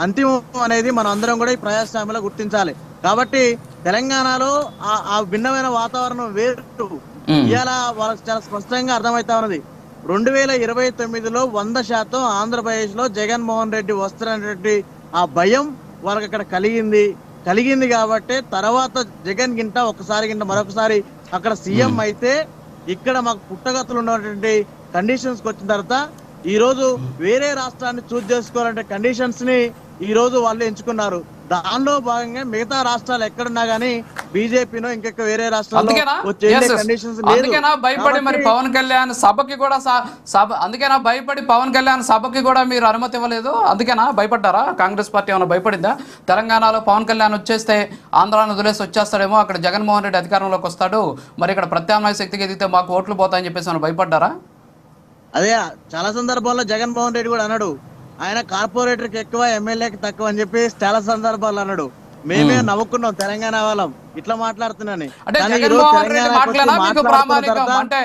అంతిమం అనేది మనం అందరం కూడా ఈ ప్రజాస్వామ్యంలో గుర్తించాలి. కాబట్టి తెలంగాణలో ఆ భిన్నమైన వాతావరణం వేరు. ఇవాళ వాళ్ళకి చాలా స్పష్టంగా అర్థమవుతా ఉన్నది. 2029లో 100% ఆంధ్రప్రదేశ్ లో జగన్మోహన్ రెడ్డి వస్తున్నటువంటి ఆ భయం వాళ్ళకి అక్కడ కలిగింది కాబట్టి తర్వాత జగన్ గింట మరొకసారి అక్కడ సీఎం అయితే ఇక్కడ మాకు పుట్టగతులు ఉన్నటువంటి కండిషన్స్ వచ్చిన తర్వాత ఈ రోజు వేరే రాష్ట్రాన్ని చూస్ చేసుకోవాలంటే కండిషన్స్ ని ఈ రోజు వాళ్ళు ఎంచుకున్నారు. దానిలో భాగంగా మిగతా రాష్ట్రాలు ఎక్కడున్నా గానీ బీజేపీనో ఇంకెక్క వేరే రాష్ట్రాల్లో అందుకేనా భయపడి మరి పవన్ కళ్యాణ్ సభకి కూడా అందుకేనా భయపడి పవన్ కళ్యాణ్ సభకి కూడా మీరు అనుమతి ఇవ్వలేదు? అందుకేనా భయపడ్డారా? కాంగ్రెస్ పార్టీ ఏమైనా భయపడిందా? తెలంగాణలో పవన్ కళ్యాణ్ వచ్చేస్తే ఆంధ్రాను వదిలేసి వచ్చేస్తాడేమో, అక్కడ జగన్మోహన్ రెడ్డి అధికారంలోకి వస్తాడు, మరి ఇక్కడ ప్రత్యామ్నాయ శక్తికి ఎదిగితే మాకు ఓట్లు పోతాయని చెప్పేసి ఏమైనా భయపడ్డారా? అదే చాలా సందర్భాల్లో జగన్మోహన్ రెడ్డి కూడా అన్నాడు, ఆయన కార్పొరేటర్ కి ఎక్కువ ఎమ్మెల్యేకి తక్కువ అని చెప్పి చాలా సందర్భాలు అన్నాడు. మేమే నవ్వుకున్నాం తెలంగాణ వాళ్ళం ఇట్లా మాట్లాడుతున్నాను. అంటే జగన్మోహన్ రెడ్డి మాట్లాడినా మీకు ప్రామాణికం అంటే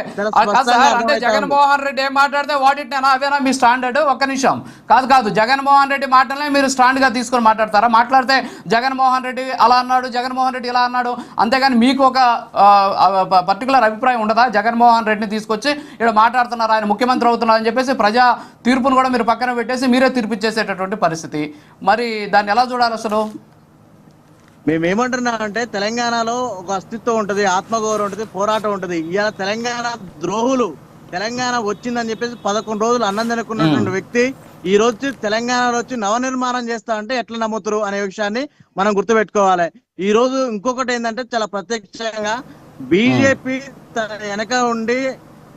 అంటే జగన్మోహన్ రెడ్డి ఏం మాట్లాడితే వాటినేనా అవేనా మీ స్టాండర్డ్? ఒక్క నిమిషం, కాదు జగన్మోహన్ రెడ్డి మాటలనే మీరు స్టాండ్ గా తీసుకొని మాట్లాడతారా? మాట్లాడితే జగన్మోహన్ రెడ్డి అలా అన్నాడు, జగన్మోహన్ రెడ్డి ఇలా అన్నాడు, అంతేగాని మీకు ఒక పర్టికులర్ అభిప్రాయం ఉండదా? జగన్మోహన్ రెడ్డిని తీసుకొచ్చి ఇక్కడ మాట్లాడుతున్నారు, ఆయన ముఖ్యమంత్రి అవుతున్నారు అని చెప్పేసి ప్రజా తీర్పును కూడా మీరు పక్కన పెట్టేసి మీరే తీర్పిచ్చేసేటటువంటి పరిస్థితి. మరి దాన్ని ఎలా చూడాలి అసలు? మేమేమంటున్నాం అంటే తెలంగాణలో ఒక అస్తిత్వం ఉంటది, ఆత్మగౌరవం ఉంటది, పోరాటం ఉంటది. ఇవాళ తెలంగాణ ద్రోహులు తెలంగాణ వచ్చిందని చెప్పేసి 11 రోజులు అన్నం తినుకున్నటువంటి వ్యక్తి ఈ రోజు తెలంగాణలో వచ్చి నవనిర్మాణం చేస్తా అంటే ఎట్లా నమ్ముతారు అనే విషయాన్ని మనం గుర్తుపెట్టుకోవాలి. ఈ రోజు ఇంకొకటి ఏంటంటే చాలా ప్రత్యక్షంగా బీజేపీ వెనక ఉండి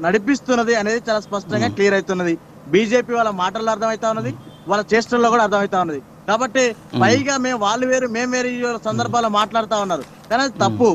నడిపిస్తున్నది అనేది చాలా స్పష్టంగా క్లియర్ అవుతున్నది. బీజేపీ వాళ్ళ మాటల్లో అర్థమవుతా ఉన్నది, వాళ్ళ చేష్టల్లో కూడా అర్థమవుతా ఉన్నది. కాబట్టి పైగా వాళ్ళు వేరు మేము వేరు సందర్భాల్లో మాట్లాడుతా ఉన్నారు, కానీ అది తప్పు.